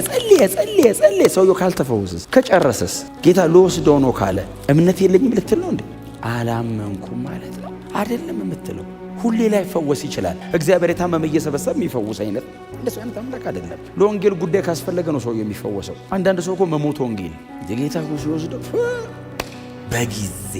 ጸልየ ሰውየው ካልተፈወሰስ ከጨረሰስ ጌታ ልወስደው ነው ካለ እምነት የለኝም ልትል ነው እንዴ? አላመንኩም ማለት ነው አይደለም የምትለው። ሁሌ ላይ ፈወስ ይችላል። እግዚአብሔር የታመመ እየሰበሰበ የሚፈውስ አይነት እንደሱ አይነት አምላክ አይደለም። ለወንጌል ጉዳይ ካስፈለገ ነው ሰውየው የሚፈወሰው። አንዳንድ ሰው እኮ መሞት ወንጌል የጌታ ሲወስደው በጊዜ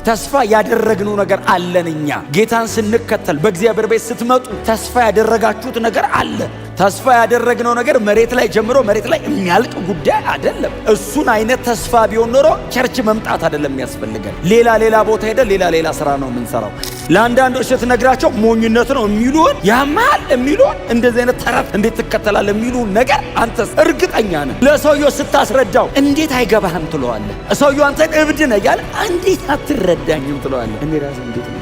ተስፋ ያደረግነው ነገር አለን። እኛ ጌታን ስንከተል በእግዚአብሔር ቤት ስትመጡ ተስፋ ያደረጋችሁት ነገር አለ። ተስፋ ያደረግነው ነገር መሬት ላይ ጀምሮ መሬት ላይ የሚያልቅ ጉዳይ አይደለም። እሱን አይነት ተስፋ ቢሆን ኖሮ ቸርች መምጣት አይደለም የሚያስፈልገን። ሌላ ቦታ ሄደ ሌላ ስራ ነው የምንሰራው። ለአንዳንዶች ስትነግራቸው ሞኝነት ነው የሚሉን፣ ያማል የሚሉን፣ እንደዚህ አይነት ተረት እንዴት ትከተላለህ የሚሉን ነገር አንተስ እርግጠኛ ነህ? ለሰውየው ስታስረዳው እንዴት አይገባህም ትለዋለህ። ሰውየው አንተን እብድ ነህ እያለ እንዴት አትረዳኝም ትለዋለህ። እኔ ራሴ እንዴት ነው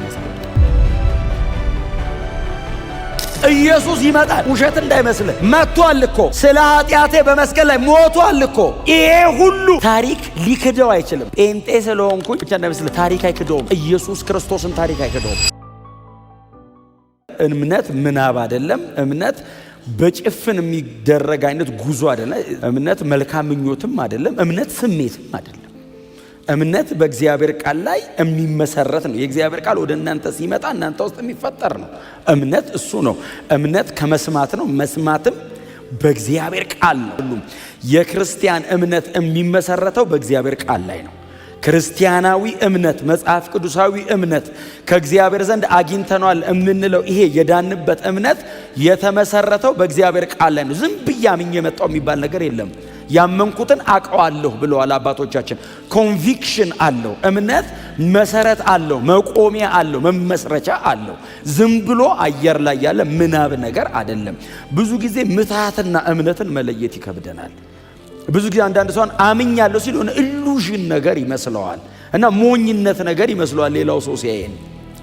ኢየሱስ ይመጣል። ውሸት እንዳይመስልህ መጥቷል እኮ ስለ ኃጢአቴ በመስቀል ላይ ሞቷል እኮ። ይሄ ሁሉ ታሪክ ሊክደው አይችልም። ጴንጤ ስለሆንኩኝ ብቻ እንዳይመስልህ ታሪክ አይክደውም። ኢየሱስ ክርስቶስን ታሪክ አይክደውም። እምነት ምናብ አይደለም። እምነት በጭፍን የሚደረግ አይነት ጉዞ አይደለም። እምነት መልካም ምኞትም አይደለም። እምነት ስሜትም አይደለም። እምነት በእግዚአብሔር ቃል ላይ የሚመሰረት ነው። የእግዚአብሔር ቃል ወደ እናንተ ሲመጣ እናንተ ውስጥ የሚፈጠር ነው። እምነት እሱ ነው። እምነት ከመስማት ነው፣ መስማትም በእግዚአብሔር ቃል ነው። ሁሉም የክርስቲያን እምነት የሚመሰረተው በእግዚአብሔር ቃል ላይ ነው። ክርስቲያናዊ እምነት፣ መጽሐፍ ቅዱሳዊ እምነት ከእግዚአብሔር ዘንድ አግኝተናል የምንለው ይሄ የዳንበት እምነት የተመሰረተው በእግዚአብሔር ቃል ላይ ነው። ዝም ብዬ አምኜ የመጣው የሚባል ነገር የለም። ያመንኩትን አውቀዋለሁ ብለዋል አባቶቻችን። ኮንቪክሽን አለው እምነት፣ መሰረት አለው፣ መቆሚያ አለው፣ መመስረቻ አለው። ዝም ብሎ አየር ላይ ያለ ምናብ ነገር አይደለም። ብዙ ጊዜ ምትሃትና እምነትን መለየት ይከብደናል። ብዙ ጊዜ አንዳንድ ሰው አምኛለሁ ሲል ሆነ ኢሉዥን ነገር ይመስለዋል እና ሞኝነት ነገር ይመስለዋል። ሌላው ሰው ሲያየን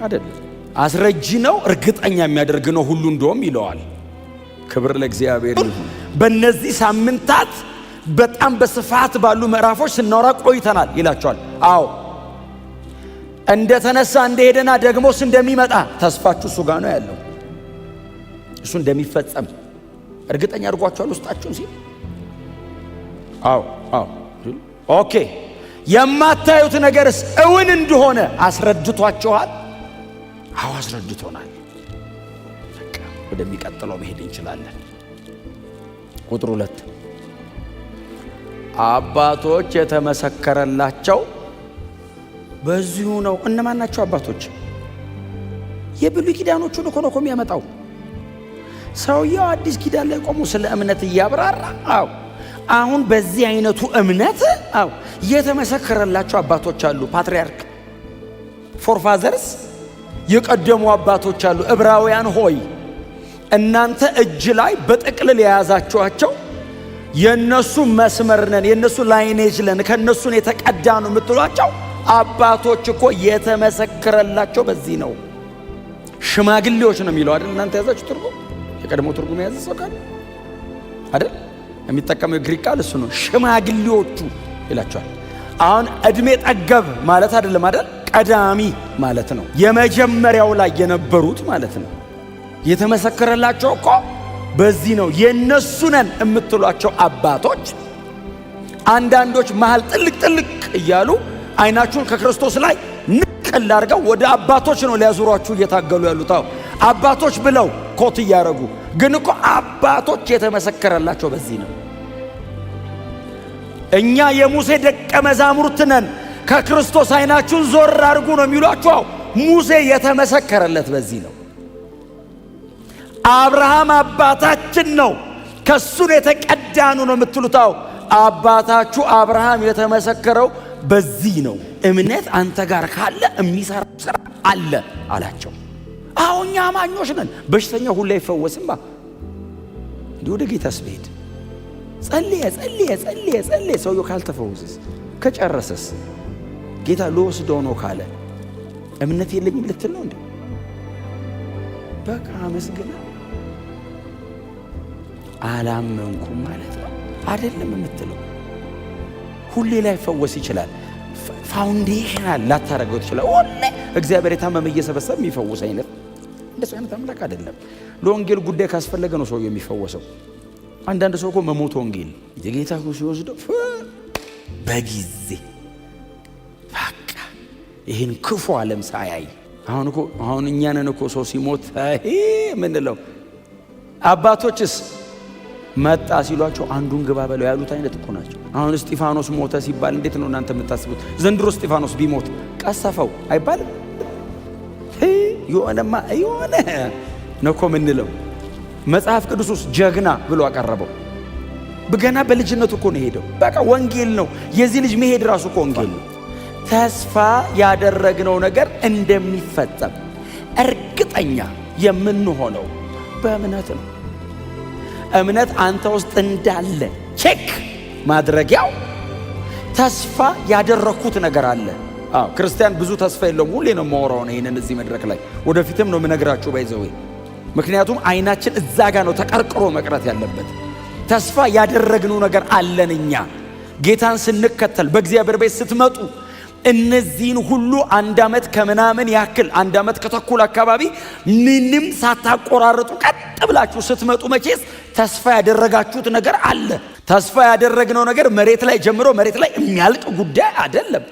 አይደለም፣ አስረጂ ነው፣ እርግጠኛ የሚያደርግ ነው ሁሉ እንደውም ይለዋል። ክብር ለእግዚአብሔር ይሁን። በእነዚህ ሳምንታት በጣም በስፋት ባሉ ምዕራፎች ስናወራ ቆይተናል ይላቸዋል። አዎ እንደተነሳ እንደሄደና ደግሞስ እንደሚመጣ ተስፋችሁ እሱ ጋር ነው ያለው። እሱ እንደሚፈጸም እርግጠኛ አድርጓቸዋል ውስጣችሁን ሲል አዎ ኦኬ። የማታዩት ነገርስ እውን እንደሆነ አስረድቷችኋል? አዎ አስረድቶናል። በቃ ወደሚቀጥለው መሄድ እንችላለን። ቁጥር 2 አባቶች የተመሰከረላቸው በዚሁ ነው። እነማን ናቸው አባቶች? የብሉይ ኪዳኖቹን እኮ ነው የሚያመጣው ሰውየው። አዲስ ኪዳን ላይ ቆሞ ስለ እምነት እያብራራ አዎ አሁን በዚህ አይነቱ እምነት አዎ የተመሰከረላቸው አባቶች አሉ። ፓትሪያርክ ፎርፋዘርስ የቀደሙ አባቶች አሉ። ዕብራውያን ሆይ እናንተ እጅ ላይ በጥቅልል የያዛችኋቸው የነሱ መስመር ነን፣ የነሱ ላይኔጅ ለን፣ ከነሱን የተቀዳ ነው የምትሏቸው አባቶች እኮ የተመሰከረላቸው በዚህ ነው። ሽማግሌዎች ነው የሚለው አይደል? እናንተ ያዛችሁ ትርጉም፣ የቀድሞ ትርጉም የያዘ ሰው ካለ አይደል? የሚጠቀመው የግሪክ ቃል እሱ ነው። ሽማግሌዎቹ ይላቸዋል። አሁን እድሜ ጠገብ ማለት አይደለም አይደል? ቀዳሚ ማለት ነው። የመጀመሪያው ላይ የነበሩት ማለት ነው። የተመሰከረላቸው እኮ በዚህ ነው። የነሱ ነን የምትሏቸው አባቶች አንዳንዶች መሃል ጥልቅ እያሉ አይናችሁን ከክርስቶስ ላይ ንቅል አድርገው ወደ አባቶች ነው ሊያዙሯችሁ እየታገሉ ያሉት። አባቶች ብለው ኮት እያረጉ ግን እኮ አባቶች የተመሰከረላቸው በዚህ ነው። እኛ የሙሴ ደቀ መዛሙርት ነን፣ ከክርስቶስ አይናችሁን ዞር አድርጉ ነው የሚሏቸው። ሙሴ የተመሰከረለት በዚህ ነው። አብርሃም አባታችን ነው፣ ከሱን የተቀዳኑ ነው የምትሉት። አባታችሁ አብርሃም የተመሰከረው በዚህ ነው። እምነት አንተ ጋር ካለ የሚሰራ ስራ አለ አላቸው። እኛ አማኞች ነን። በሽተኛ ሁሉ አይፈወስም። እንዲህ ወደ ጌታ ስሄድ ጸልየ ሰውየው ካልተፈወሰስ ከጨረሰስ ጌታ ልወስደው ነው ካለ እምነት የለኝም ልትል ነው እንዴ? በቃ አመስግና አላመንኩም ማለት ነው አይደለም የምትለው። ሁሌ ላይ ፈወስ ይችላል። ፋውንዴሽናል ላታረገው ትችላል። ሁሌ እግዚአብሔር የታመመ እየሰበሰበ የሚፈውስ አይነት እንደሱ አይነት አምላክ አይደለም። ለወንጌል ጉዳይ ካስፈለገ ነው ሰው የሚፈወሰው። አንዳንድ ሰው እኮ መሞት ወንጌል የጌታ እኮ ሲወስደው በጊዜ በቃ ይህን ክፉ ዓለም ሳያይ አሁን እኛንን እኮ ሰው ሲሞት ምንለው አባቶችስ መጣ ሲሏቸው አንዱን ግባ በለው ያሉት አይነት እኮ ናቸው። አሁን እስጢፋኖስ ሞተ ሲባል እንዴት ነው እናንተ የምታስቡት? ዘንድሮ እስጢፋኖስ ቢሞት ቀሰፈው አይባልም? የሆነ ነው እኮ ምንለው። መጽሐፍ ቅዱስ ውስጥ ጀግና ብሎ አቀረበው። ገና በልጅነቱ እኮ ነው ሄደው። በቃ ወንጌል ነው። የዚህ ልጅ መሄድ ራሱ እኮ ወንጌል ነው። ተስፋ ያደረግነው ነገር እንደሚፈጸም እርግጠኛ የምንሆነው በእምነት ነው። እምነት አንተ ውስጥ እንዳለ ቼክ ማድረጊያው ተስፋ ያደረኩት ነገር አለ። ክርስቲያን ብዙ ተስፋ የለውም። ሁሌ ነው የማወራው ነው ይሄንን እዚህ መድረክ ላይ ወደፊትም ነው የምነግራችሁ ባይዘው። ምክንያቱም አይናችን እዛ ጋር ነው ተቀርቅሮ መቅረት ያለበት። ተስፋ ያደረግነው ነገር አለን። እኛ ጌታን ስንከተል በእግዚአብሔር ቤት ስትመጡ እነዚህን ሁሉ 1 ዓመት ከምናምን ያክል 1 ዓመት ከተኩል አካባቢ ምንም ሳታቆራረጡ ቀጥ ብላችሁ ስትመጡ መቼስ ተስፋ ያደረጋችሁት ነገር አለ። ተስፋ ያደረግነው ነገር መሬት ላይ ጀምሮ መሬት ላይ የሚያልቅ ጉዳይ አይደለም።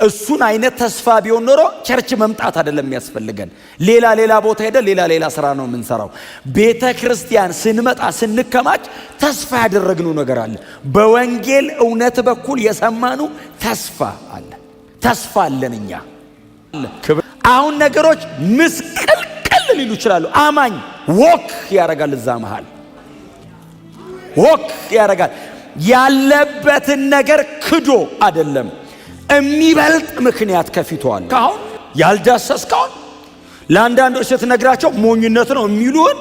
እሱን አይነት ተስፋ ቢሆን ኖሮ ቸርች መምጣት አይደለም የሚያስፈልገን። ሌላ ቦታ ሄደ ሌላ ስራ ነው የምንሰራው። ቤተ ክርስቲያን ስንመጣ ስንከማች ተስፋ ያደረግነው ነገር አለ። በወንጌል እውነት በኩል የሰማኑ ተስፋ አለ። ተስፋ አለን እኛ። አሁን ነገሮች ምስቅልቅል ሊሉ ይችላሉ። አማኝ ወክ ያረጋል፣ እዛ መሃል ወክ ያረጋል። ያለበትን ነገር ክዶ አይደለም፣ የሚበልጥ ምክንያት ከፊቱ አለ። ካሁን ያልዳሰስከውን ለአንዳንዶች ስትነግራቸው ሞኝነት ነው የሚሉን፣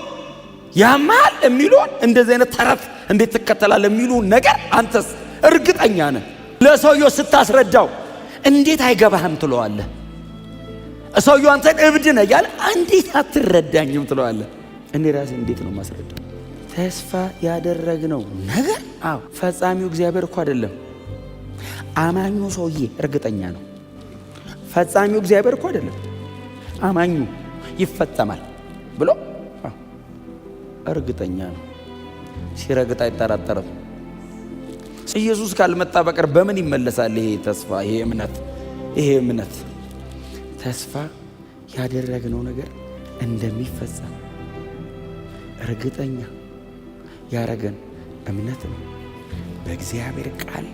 ያማል የሚሉን፣ እንደዚህ አይነት ተረት እንዴት ትከተላለህ የሚሉን ነገር አንተስ እርግጠኛ ነህ። ለሰውየው ስታስረዳው እንዴት አይገባህም ትለዋለህ። ሰውየው አንተን እብድ ነህ እያለ እንዴት አትረዳኝም ትለዋለህ። እኔ ራሴ እንዴት ነው ማስረዳው? ተስፋ ያደረግነው ነገር ፈጻሚው እግዚአብሔር እኮ አይደለም። አማኙ ሰውዬ እርግጠኛ ነው። ፈጻሚው እግዚአብሔር እኮ አይደለም። አማኙ ይፈጸማል ብሎ እርግጠኛ ነው። ሲረግጥ አይጠራጠርም። ኢየሱስ ካልመጣ በቀር በምን ይመለሳል ይሄ ተስፋ? ይሄ እምነት ተስፋ ያደረግነው ነገር እንደሚፈጸም እርግጠኛ ያረገን እምነት ነው። በእግዚአብሔር ቃል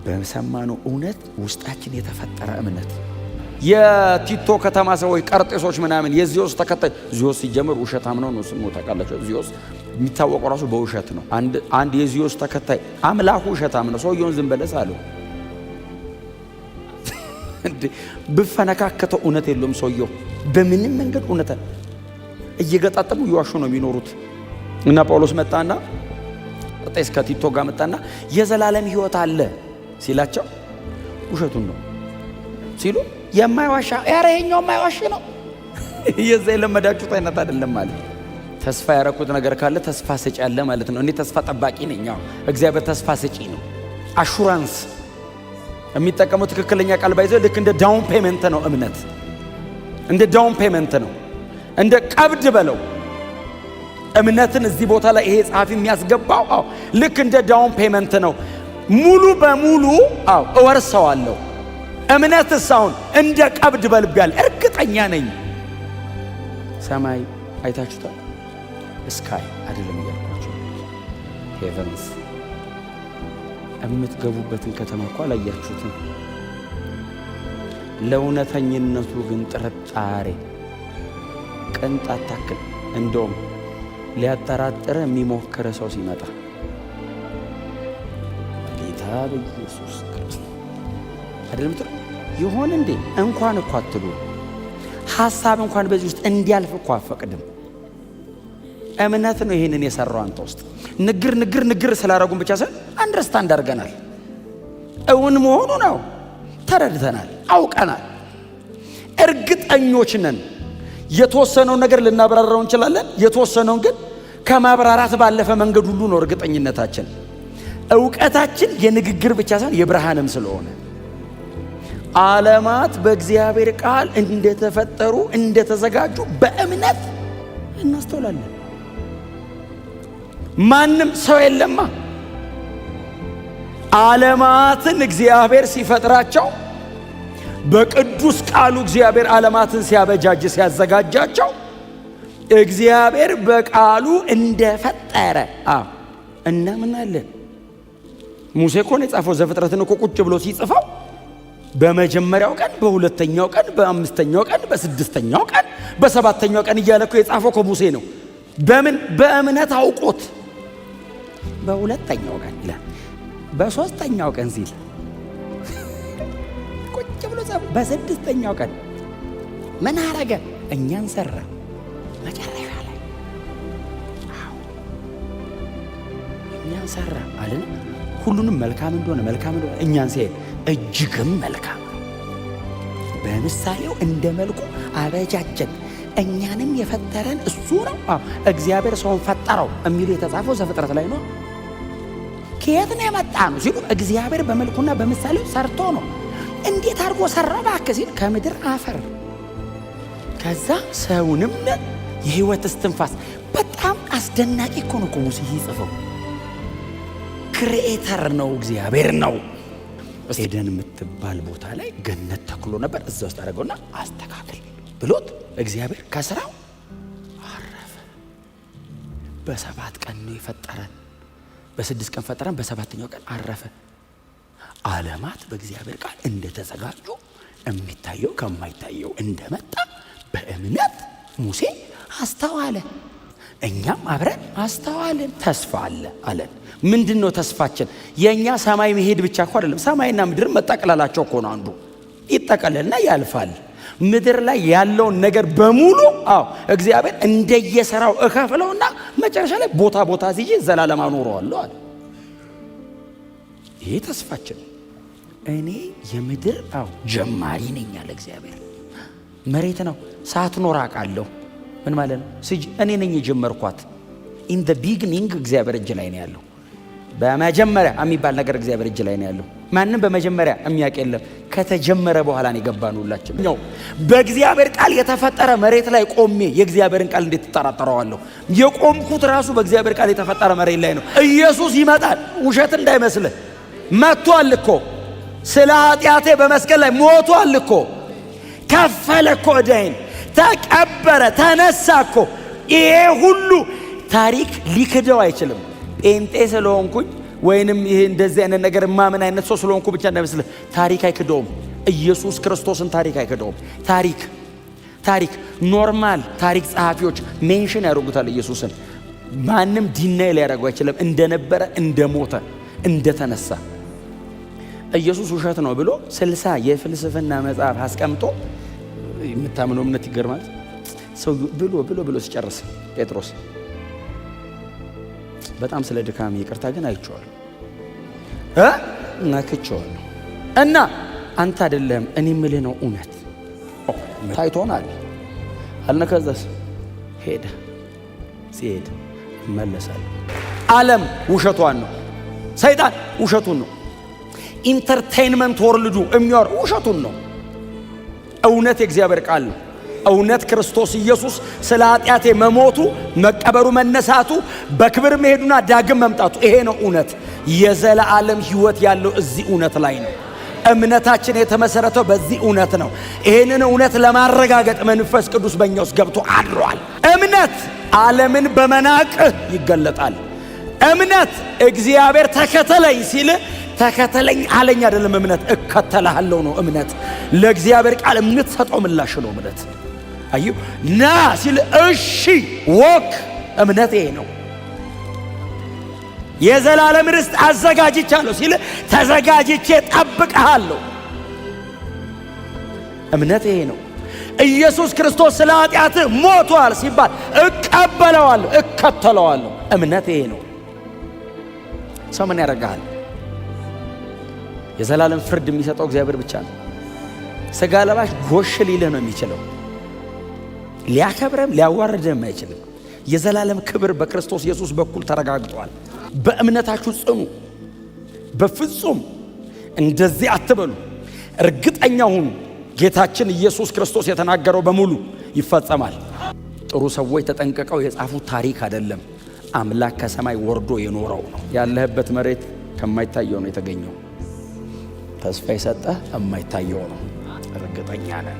በሰማነው እውነት ውስጣችን የተፈጠረ እምነት። የቲቶ ከተማ ሰዎች ቀርጤሶች ምናምን የዚዮስ ተከታይ፣ ዚዮስ ሲጀምር ውሸታም ነው ስሙ ታውቃላችሁ። ዚዮስ የሚታወቀው ራሱ በውሸት ነው። አንድ የዚዮስ ተከታይ አምላኩ ውሸታም ነው። ሰውየውን ዝም በለስ አለው። ብፈነካከተው እውነት የለውም ሰውየው። በምንም መንገድ እውነት እየገጣጠሙ እየዋሹ ነው የሚኖሩት። እና ጳውሎስ መጣና ቀርጤስ ከቲቶ ጋር መጣና የዘላለም ሕይወት አለ ሲላቸው ውሸቱን ነው ሲሉ የማይዋሻ ያረኛው የማይዋሽ ነው። የዛ የለመዳችሁት አይነት አይደለም ማለት። ተስፋ ያረኩት ነገር ካለ ተስፋ ሰጪ አለ ማለት ነው። እኔ ተስፋ ጠባቂ ነኝ። እግዚአብሔር ተስፋ ሰጪ ነው። አሹራንስ የሚጠቀመው ትክክለኛ ቃል ባይዘው ልክ እንደ ዳውን ፔመንት ነው። እምነት እንደ ዳውን ፔመንት ነው። እንደ ቀብድ በለው እምነትን እዚህ ቦታ ላይ ይሄ ጸሐፊ የሚያስገባው ልክ እንደ ዳውን ፔመንት ነው። ሙሉ በሙሉ እወርሰዋለሁ። እምነትስ አሁን እንደ ቀብድ በልብ ያለ እርግጠኛ ነኝ። ሰማይ አይታችሁታል? ስካይ አይደለም እያልኳቸው፣ ሄቨንስ የምትገቡበትን ከተማ እኮ አላያችሁትም። ለእውነተኝነቱ ግን ጥርጣሬ ቅንጣት ታክል እንደውም ሊያጠራጥረ የሚሞክር ሰው ሲመጣ ጌታ በኢየሱስ ክርስቶስ አይደለም ጥሩ ይሆን እንዴ እንኳን እኮ አትሉ። ሐሳብ እንኳን በዚህ ውስጥ እንዲያልፍ እኮ አፈቅድም። እምነት ነው ይሄንን የሰራው አንተ ውስጥ ንግር ስላረጉን ብቻ ሳይሆን አንደርስታንድ አድርገናል። እውን መሆኑ ነው ተረድተናል፣ አውቀናል፣ እርግጠኞች ነን። የተወሰነውን ነገር ልናብራራው እንችላለን። የተወሰነውን ግን ከማብራራት ባለፈ መንገድ ሁሉ ነው እርግጠኝነታችን። እውቀታችን የንግግር ብቻ ሳይሆን የብርሃንም ስለሆነ ዓለማት በእግዚአብሔር ቃል እንደተፈጠሩ እንደተዘጋጁ በእምነት እናስተውላለን። ማንም ሰው የለማ። ዓለማትን እግዚአብሔር ሲፈጥራቸው በቅዱስ ቃሉ እግዚአብሔር ዓለማትን ሲያበጃጅ ሲያዘጋጃቸው እግዚአብሔር በቃሉ እንደፈጠረ እናምናለን። ሙሴ እኮ ነው የጻፈው ዘፍጥረትን እኮ ቁጭ ብሎ ሲጽፈው በመጀመሪያው ቀን፣ በሁለተኛው ቀን፣ በአምስተኛው ቀን፣ በስድስተኛው ቀን፣ በሰባተኛው ቀን እያለ እኮ የጻፈው እኮ ሙሴ ነው። በምን በእምነት አውቆት በሁለተኛው ቀን ይላል፣ በሶስተኛው ቀን ሲል ቁጭ ብሎ ጻፈ። በስድስተኛው ቀን ምን አረገ? እኛን ሰራ። መጨረሻ ላይ እኛን ሰራ አለን። ሁሉንም መልካም እንደሆነ እኛን ሲያይ እጅግም መልካም በምሳሌው እንደ መልኩ አበጃጀን። እኛንም የፈጠረን እሱ ነው። እግዚአብሔር ሰውን ፈጠረው የሚሉ የተጻፈው ዘፍጥረት ላይ ነው። ከየት ነው የመጣ ነው ሲሉ እግዚአብሔር በመልኩና በምሳሌው ሰርቶ ነው። እንዴት አድርጎ ሰራው እባክህ ሲል ከምድር አፈር፣ ከዛ ሰውንም የህይወት እስትንፋስ። በጣም አስደናቂ እኮ ነው ሙሴ ይጽፈው። ክሪኤተር ነው፣ እግዚአብሔር ነው። ኤደን የምትባል ቦታ ላይ ገነት ተክሎ ነበር። እዛ ውስጥ አደረገውና አስተካክል ብሎት እግዚአብሔር ከስራው አረፈ። በሰባት ቀን ነው የፈጠረን። በስድስት ቀን ፈጠረን፣ በሰባተኛው ቀን አረፈ። ዓለማት በእግዚአብሔር ቃል እንደተዘጋጁ የሚታየው ከማይታየው እንደመጣ በእምነት ሙሴ አስተዋለ። እኛም አብረን አስተዋልን። ተስፋ አለ አለን። ምንድን ነው ተስፋችን? የእኛ ሰማይ መሄድ ብቻ እኮ አይደለም። ሰማይና ምድር መጠቅለላቸው እኮ ነው። አንዱ ይጠቀለልና ያልፋል። ምድር ላይ ያለውን ነገር በሙሉ እግዚአብሔር እንደየሰራው እከፍለውና መጨረሻ ላይ ቦታ ቦታ ሲጂ ዘላለም አኖረዋለሁ አለ። ይሄ ተስፋችን። እኔ የምድር ጀማሪ ነኝ አለ እግዚአብሔር። መሬት ነው ሳትኖር አውቃለሁ። ምን ማለት ነው? እኔ ነኝ የጀመርኳት። ኢን ዘ ቢግኒንግ እግዚአብሔር እጅ ላይ ነው ያለው። በመጀመሪያ የሚባል ነገር እግዚአብሔር እጅ ላይ ነው ያለው። ማንም በመጀመሪያ የሚያውቅ የለም። ከተጀመረ በኋላ ነው የገባን ሁላችን። በእግዚአብሔር ቃል የተፈጠረ መሬት ላይ ቆሜ የእግዚአብሔርን ቃል እንዴት ተጠራጠረዋለሁ? የቆምኩት ራሱ በእግዚአብሔር ቃል የተፈጠረ መሬት ላይ ነው። ኢየሱስ ይመጣል። ውሸት እንዳይመስልህ። መጥቷል እኮ ስለ ኃጢአቴ በመስቀል ላይ ሞቷል እኮ። ከፈለ እኮ ዕዳዬን፣ ተቀበረ፣ ተነሳ እኮ። ይሄ ሁሉ ታሪክ ሊክደው አይችልም። ጴንጤ ስለሆንኩኝ ወይንም ይሄ እንደዚህ አይነት ነገር ማምን አይነት ሰው ስለሆንኩ ብቻ እንዳይመስልህ። ታሪክ አይክደውም። ኢየሱስ ክርስቶስን ታሪክ አይክደውም። ታሪክ ኖርማል ታሪክ ጸሐፊዎች ሜንሽን ያደርጉታል ኢየሱስን። ማንም ዲናይ ሊያደርገው አይችልም። እንደነበረ፣ እንደሞተ፣ እንደተነሳ። ኢየሱስ ውሸት ነው ብሎ 60 የፍልስፍና መጽሐፍ አስቀምጦ የምታምነው እምነት ይገርማል። ሰው ብሎ ሲጨርስ ጴጥሮስ በጣም ስለ ድካም ይቅርታ ግን አይቼዋለሁ ነክቼዋለሁ እና አንተ አይደለም እኔ የምልህ ነው እውነት ታይቶናል አልነ። ከዛስ ሄደ። ሲሄድ መለሳል። ዓለም ውሸቷን ነው። ሰይጣን ውሸቱን ነው። ኢንተርቴይንመንት ወርልዱ የሚያወር ውሸቱን ነው። እውነት የእግዚአብሔር ቃል ነው። እውነት ክርስቶስ ኢየሱስ ስለ ኃጢአቴ መሞቱ፣ መቀበሩ፣ መነሳቱ፣ በክብር መሄዱና ዳግም መምጣቱ፣ ይሄ ነው እውነት። የዘላለም ሕይወት ያለው እዚህ እውነት ላይ ነው። እምነታችን የተመሰረተው በዚህ እውነት ነው። ይሄንን እውነት ለማረጋገጥ መንፈስ ቅዱስ በእኛ ውስጥ ገብቶ አድሯል። እምነት ዓለምን በመናቅ ይገለጣል። እምነት እግዚአብሔር ተከተለኝ ሲል ተከተለኝ አለኝ አይደለም። እምነት እከተልሃለሁ ነው። እምነት ለእግዚአብሔር ቃል የምትሰጠው ምላሽ ነው። እምነት አዩ ና ሲል እሺ ወክ እምነት ይሄ ነው። የዘላለም ርስት አዘጋጅቻለሁ ሲል ተዘጋጅቼ ጠብቀሃለሁ። እምነት ይሄ ነው። ኢየሱስ ክርስቶስ ስለ ኃጢአትህ ሞቷል ሲባል እቀበለዋለሁ፣ እከተለዋለሁ። እምነት ይሄ ነው። ሰው ምን ያደርጋል? የዘላለም ፍርድ የሚሰጠው እግዚአብሔር ብቻ ነው። ስጋ ለባሽ ጎሽ ሊልህ ነው የሚችለው። ሊያከብረም ሊያዋርድም አይችልም። የዘላለም ክብር በክርስቶስ ኢየሱስ በኩል ተረጋግጧል። በእምነታችሁ ጽኑ። በፍጹም እንደዚህ አትበሉ። እርግጠኛ ሁኑ። ጌታችን ኢየሱስ ክርስቶስ የተናገረው በሙሉ ይፈጸማል። ጥሩ ሰዎች ተጠንቅቀው የጻፉት ታሪክ አይደለም። አምላክ ከሰማይ ወርዶ የኖረው ነው። ያለህበት መሬት ከማይታየው ነው የተገኘው። ተስፋ የሰጠህ የማይታየው ነው። እርግጠኛ ነን።